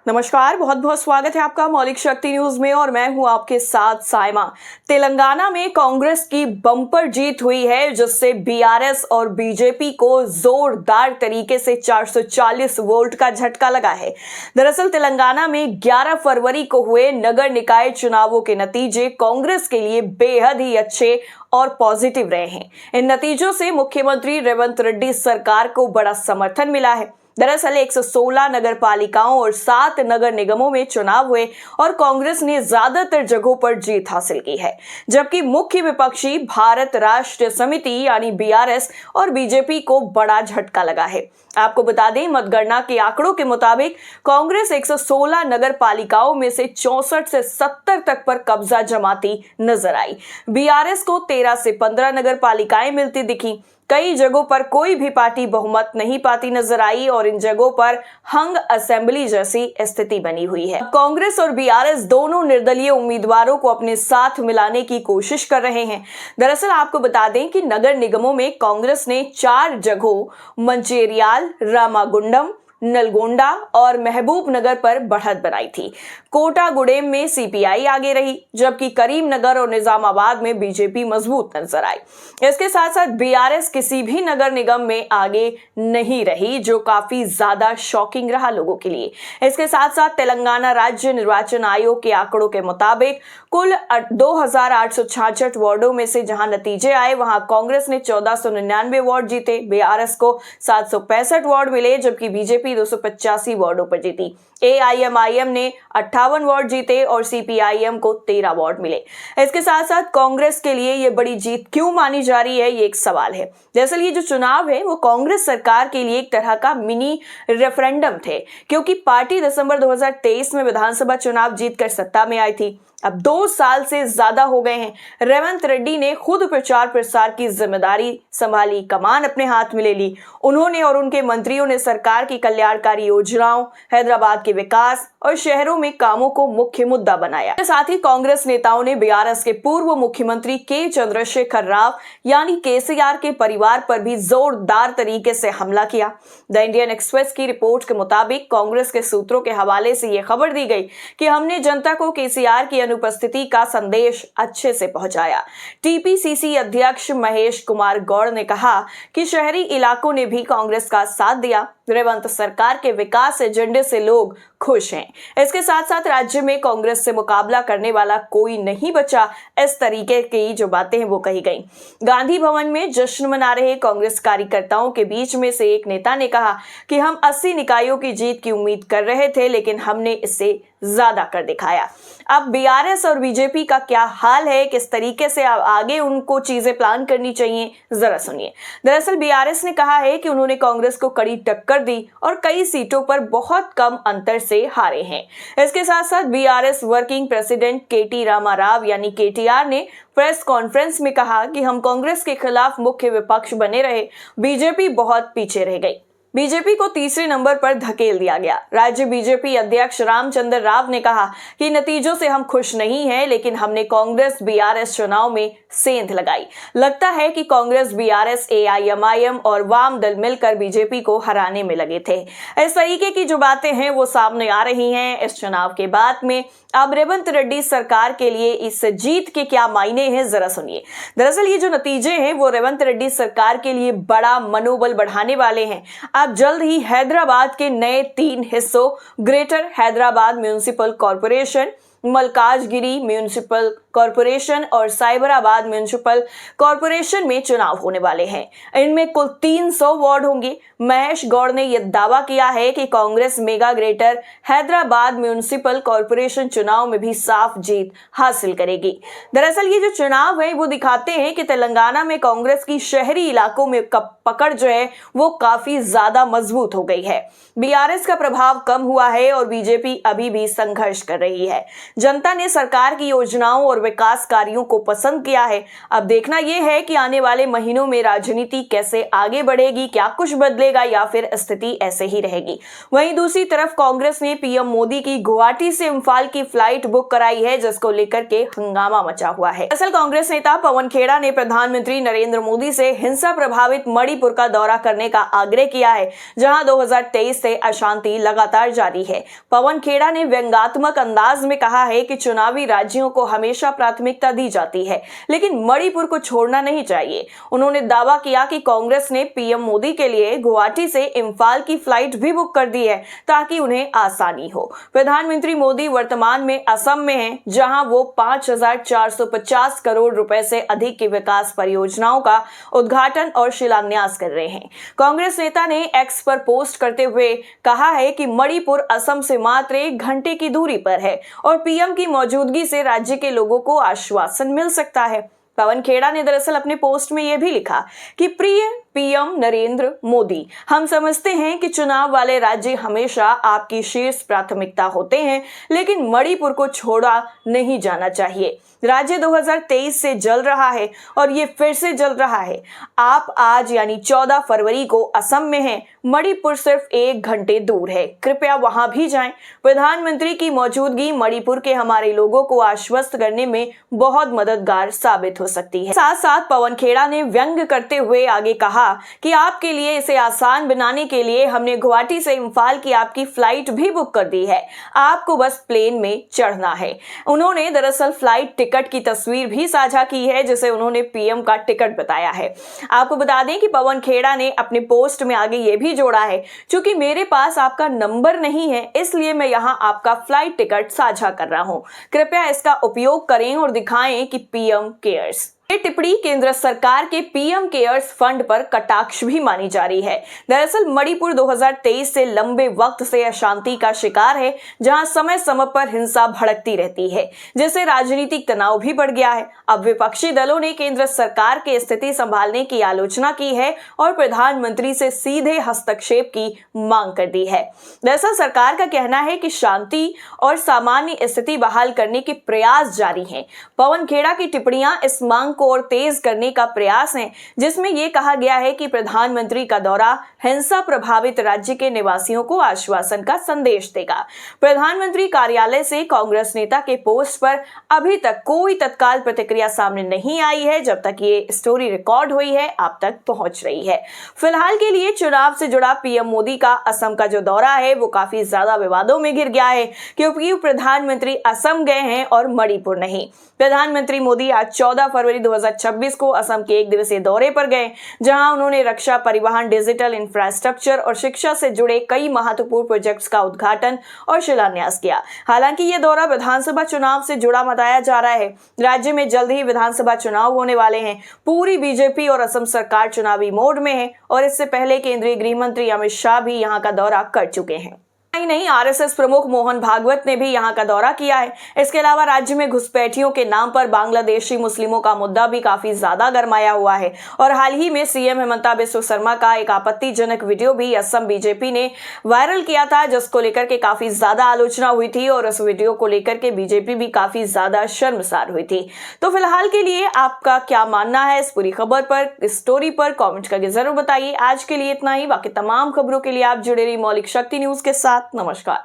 नमस्कार, बहुत बहुत स्वागत है आपका मौलिक शक्ति न्यूज में और मैं हूं आपके साथ साइमा। तेलंगाना में कांग्रेस की बम्पर जीत हुई है जिससे बीआरएस और बीजेपी को जोरदार तरीके से 440 वोट का झटका लगा है। दरअसल तेलंगाना में 11 फरवरी को हुए नगर निकाय चुनावों के नतीजे कांग्रेस के लिए बेहद ही अच्छे और पॉजिटिव रहे हैं। इन नतीजों से मुख्यमंत्री रेवंत रेड्डी सरकार को बड़ा समर्थन मिला है। दरअसल 116 नगर पालिकाओं और 7 नगर निगमों में चुनाव हुए और कांग्रेस ने ज्यादातर जगहों पर जीत हासिल की है, जबकि मुख्य विपक्षी भारत राष्ट्र समिति यानी बीआरएस और बीजेपी को बड़ा झटका लगा है। आपको बता दें, मतगणना के आंकड़ों के मुताबिक कांग्रेस 116 नगर पालिकाओं में से 64 से 70 तक पर कब्जा जमाती नजर आई। बीआरएस को 13 से 15 नगर पालिकाएं मिलती दिखी। कई जगहों पर कोई भी पार्टी बहुमत नहीं पाती नजर आई और इन जगहों पर हंग असेंबली जैसी स्थिति बनी हुई है। कांग्रेस और बीआरएस दोनों निर्दलीय उम्मीदवारों को अपने साथ मिलाने की कोशिश कर रहे हैं। दरअसल आपको बता दें कि नगर निगमों में कांग्रेस ने 4 जगहों मंचेरियाल, रामागुंडम, नलगोंडा और महबूब नगर पर बढ़त बनाई थी। कोटागुडेम में सीपीआई आगे रही, जबकि करीमनगर और निजामाबाद में बीजेपी मजबूत नजर आई। इसके साथ साथ बीआरएस किसी भी नगर निगम में आगे नहीं रही, जो काफी ज्यादा शॉकिंग रहा लोगों के लिए। इसके साथ साथ तेलंगाना राज्य निर्वाचन आयोग के आंकड़ों के मुताबिक कुल 2866 वार्डों में से जहां नतीजे आए वहां कांग्रेस ने 1499 वार्ड जीते, बीआरएस को 765 वार्ड मिले, जबकि बीजेपी 285 वार्डों पर जीती। एआईएमआईएम ने 58 वार्ड जीते और सीपीआईएम को 13 वार्ड मिले। इसके साथ साथ कांग्रेस के लिए ये बड़ी जीत क्यों मानी जा रही है, ये एक सवाल है। दरअसल ये जो चुनाव है वो कांग्रेस सरकार के लिए एक तरह का मिनी रेफरेंडम थे, क्योंकि पार्टी दिसंबर 2023 में विधानसभा चुनाव जीतकर सत्ता में आई थी। अब 2 साल से ज्यादा हो गए हैं। रेवंत रेड्डी ने खुद प्रचार प्रसार की जिम्मेदारी संभाली, कमान अपने हाथ में ले ली। उन्होंने और उनके मंत्रियों ने सरकार की कल्याणकारी योजनाओं, हैदराबाद के विकास और शहरों में कामों को मुख्य मुद्दा बनाया। साथ ही कांग्रेस नेताओं ने बीआरएस के पूर्व मुख्यमंत्री के चंद्रशेखर राव यानी केसीआर के परिवार पर भी जोरदार तरीके से हमला किया। द इंडियन एक्सप्रेस की रिपोर्ट के मुताबिक कांग्रेस के सूत्रों के हवाले से यह खबर दी गई कि हमने जनता को केसीआर की अनुपस्थिति का संदेश अच्छे से पहुंचाया। टीपीसीसी अध्यक्ष महेश कुमार गौड़ ने कहा कि शहरी इलाकों ने भी कांग्रेस का साथ दिया। रेवंत सरकार के विकास एजेंडे से लोग खुश हैं। इसके साथ साथ राज्य में कांग्रेस से मुकाबला करने वाला कोई नहीं बचा, इस तरीके की जो बातें हैं वो कही गई। गांधी भवन में जश्न मना रहे कांग्रेस कार्यकर्ताओं के बीच में से एक नेता ने कहा कि हम 80 निकायों की जीत की उम्मीद कर रहे थे, लेकिन हमने इससे ज्यादा कर दिखाया। अब बीआरएस और बीजेपी का क्या हाल है, किस तरीके से आगे उनको चीजें प्लान करनी चाहिए, जरा सुनिए। दरअसल बीआरएस ने कहा है कि उन्होंने कांग्रेस को कड़ी टक्कर दी और कई सीटों पर बहुत कम अंतर से हारे हैं। इसके साथ साथ बीआरएस वर्किंग प्रेसिडेंट केटी रामाराव यानी केटीआर ने प्रेस कॉन्फ्रेंस में कहा कि हम कांग्रेस के खिलाफ मुख्य विपक्ष बने रहे, बीजेपी बहुत पीछे रह गई। बीजेपी को तीसरे नंबर पर धकेल दिया गया। राज्य बीजेपी अध्यक्ष रामचंद्र राव ने कहा कि नतीजों से हम खुश नहीं हैं, लेकिन हमने कांग्रेस बीआरएस चुनाव में सेंध लगाई। लगता है कि कांग्रेस, बीआरएस, एआईएमआईएम और वाम दल मिलकर बीजेपी को हराने में लगे थे। इस तरीके की जो बातें हैं वो सामने आ रही हैं इस चुनाव के बाद में। अब रेवंत रेड्डी सरकार के लिए इस जीत के क्या मायने हैं, जरा सुनिए। दरअसल ये जो नतीजे हैं वो रेवंत रेड्डी सरकार के लिए बड़ा मनोबल बढ़ाने वाले हैं। अब जल्द ही हैदराबाद के नए 3 हिस्सों greater Hyderabad municipal corporation, Malkajgiri municipal corporation और साइबराबाद म्युनिसिपल कॉरपोरेशन में चुनाव होने वाले हैं। इनमें कुल 300 वार्ड होंगे। महेश गौड़ ने यह दावा किया है कि Congress mega greater Hyderabad municipal corporation चुनाव में भी साफ जीत हासिल करेगी। दरअसल ये जो चुनाव है वो दिखाते हैं कि तेलंगाना में कांग्रेस की शहरी इलाकों में पकड़ जो है वो काफी ज्यादा मजबूत हो गई है। बीआरएस का प्रभाव कम हुआ है और बीजेपी अभी भी संघर्ष कर रही है। जनता ने सरकार की योजनाओं और विकास कार्यों को पसंद किया है। अब देखना यह है कि आने वाले महीनों में राजनीति कैसे आगे बढ़ेगी, क्या कुछ बदलेगा या फिर स्थिति ऐसे ही रहेगी। वहीं दूसरी तरफ कांग्रेस ने पीएम मोदी की गुवाहाटी से इम्फाल की फ्लाइट बुक कराई है, जिसको लेकर के हंगामा मचा हुआ है। दरअसल कांग्रेस नेता पवन खेड़ा ने प्रधानमंत्री नरेंद्र मोदी से हिंसा प्रभावित मणिपुर का दौरा करने का आग्रह किया है, जहां 2023 से अशांति लगातार जारी है। पवन खेड़ा ने व्यंग्यात्मक अंदाज में कहा है कि चुनावी राज्यों को हमेशा प्राथमिकता दी जाती है, लेकिन मणिपुर को छोड़ना नहीं चाहिए। उन्होंने दावा किया कि कांग्रेस ने पीएम मोदी के लिए गुवाहाटी से इम्फाल की फ्लाइट भी बुक कर दी है, ताकि उन्हें आसानी हो। प्रधानमंत्री मोदी वर्तमान में असम में हैं, जहां वो 5,450 करोड़ रुपए से अधिक की विकास परियोजनाओं का उद्घाटन और शिलान्यास कर रहे हैं। कांग्रेस नेता ने एक्स पर पोस्ट करते हुए कहा है कि मणिपुर असम से मात्र 1 घंटे की दूरी पर है और पीएम की मौजूदगी से राज्य के लोगों को आश्वासन मिल सकता है। पवन खेड़ा ने दरअसल अपने पोस्ट में यह भी लिखा कि प्रिय पीएम नरेंद्र मोदी, हम समझते हैं कि चुनाव वाले राज्य हमेशा आपकी शीर्ष प्राथमिकता होते हैं, लेकिन मणिपुर को छोड़ा नहीं जाना चाहिए। राज्य 2023 से जल रहा है और ये फिर से जल रहा है। आप आज यानी 14 फरवरी को असम में हैं, मणिपुर सिर्फ 1 घंटे दूर है, कृपया वहां भी जाएं। प्रधानमंत्री की मौजूदगी मणिपुर के हमारे लोगों को आश्वस्त करने में बहुत मददगार साबित हो सकती है। साथ साथ पवन खेड़ा ने व्यंग करते हुए आगे कहा कि आपके लिए इसे आसान बनाने के लिए हमने गुवाहाटी से इम्फाल की आपकी फ्लाइट भी बुक कर दी है, आपको बस प्लेन में चढ़ना है। उन्होंने दरअसल फ्लाइट टिकट की तस्वीर भी साझा की है, जिसे उन्होंने पीएम का टिकट बताया है। आपको बता दें कि पवन खेड़ा ने अपने पोस्ट में आगे ये भी जोड़ा है, क्योंकि मेरे पास आपका नंबर नहीं है, इसलिए मैं यहाँ आपका फ्लाइट टिकट साझा कर रहा हूँ, कृपया इसका उपयोग करें और दिखाएं कि पीएम केयर्स। ये टिप्पणी केंद्र सरकार के पीएम केयर्स फंड पर कटाक्ष भी मानी जा रही है। दरअसल मणिपुर 2023 से लंबे वक्त से अशांति का शिकार है, जहां समय समय पर हिंसा भड़कती रहती है, जिससे राजनीतिक तनाव भी बढ़ गया है। अब विपक्षी दलों ने केंद्र सरकार की स्थिति संभालने की आलोचना की है और प्रधानमंत्री से सीधे हस्तक्षेप की मांग कर दी है। दरअसल सरकार का कहना है कि शांति और सामान्य स्थिति बहाल करने के प्रयास जारी हैं। पवन खेड़ा की टिप्पणियां इस मांग और तेज करने का प्रयास है, जिसमें यह कहा गया है कि प्रधानमंत्री का दौरा हिंसा प्रभावित राज्य के निवासियों को आश्वासन का संदेश देगा। प्रधानमंत्री कार्यालय से कांग्रेस नेता के पोस्ट पर अभी तक कोई तत्काल प्रतिक्रिया सामने नहीं आई है। जब तक ये स्टोरी रिकॉर्ड हुई है, आप तक पहुंच रही है। फिलहाल के लिए चुनाव से जुड़ा पीएम मोदी का असम का जो दौरा है, वो काफी ज्यादा विवादों में घिर गया है, क्योंकि प्रधानमंत्री असम गए हैं और मणिपुर नहीं। प्रधानमंत्री मोदी आज 14 फरवरी 2026 को असम के 1 दिवसीय दौरे पर गए, जहां उन्होंने रक्षा, परिवहन, डिजिटल इंफ्रास्ट्रक्चर और शिक्षा से जुड़े कई महत्वपूर्ण प्रोजेक्ट्स का उद्घाटन और शिलान्यास किया। हालांकि यह दौरा विधानसभा चुनाव से जुड़ा बताया जा रहा है। राज्य में जल्द ही विधानसभा चुनाव होने वाले हैं। पूरी बीजेपी और असम सरकार चुनावी मोड में है और इससे पहले केंद्रीय गृह मंत्री अमित शाह भी यहां का दौरा कर चुके हैं। नहीं, आरएसएस प्रमुख मोहन भागवत ने भी यहां का दौरा किया है। इसके अलावा राज्य में घुसपैठियों के नाम पर बांग्लादेशी मुस्लिमों का मुद्दा भी काफी ज्यादा गरमाया हुआ है और हाल ही में सीएम हेमंता बिस्वा शर्मा का एक आपत्तिजनक वीडियो भी असम बीजेपी ने वायरल किया था, जिसको लेकर के काफी ज्यादा आलोचना हुई थी और उस वीडियो को लेकर के बीजेपी भी काफी ज्यादा शर्मसार हुई थी। तो फिलहाल के लिए आपका क्या मानना है इस पूरी खबर पर, इस स्टोरी पर कॉमेंट करके जरूर बताइए। आज के लिए इतना ही। बाकी तमाम खबरों के लिए आप जुड़े रहिए मौलिक शक्ति न्यूज के साथ। नमस्कार।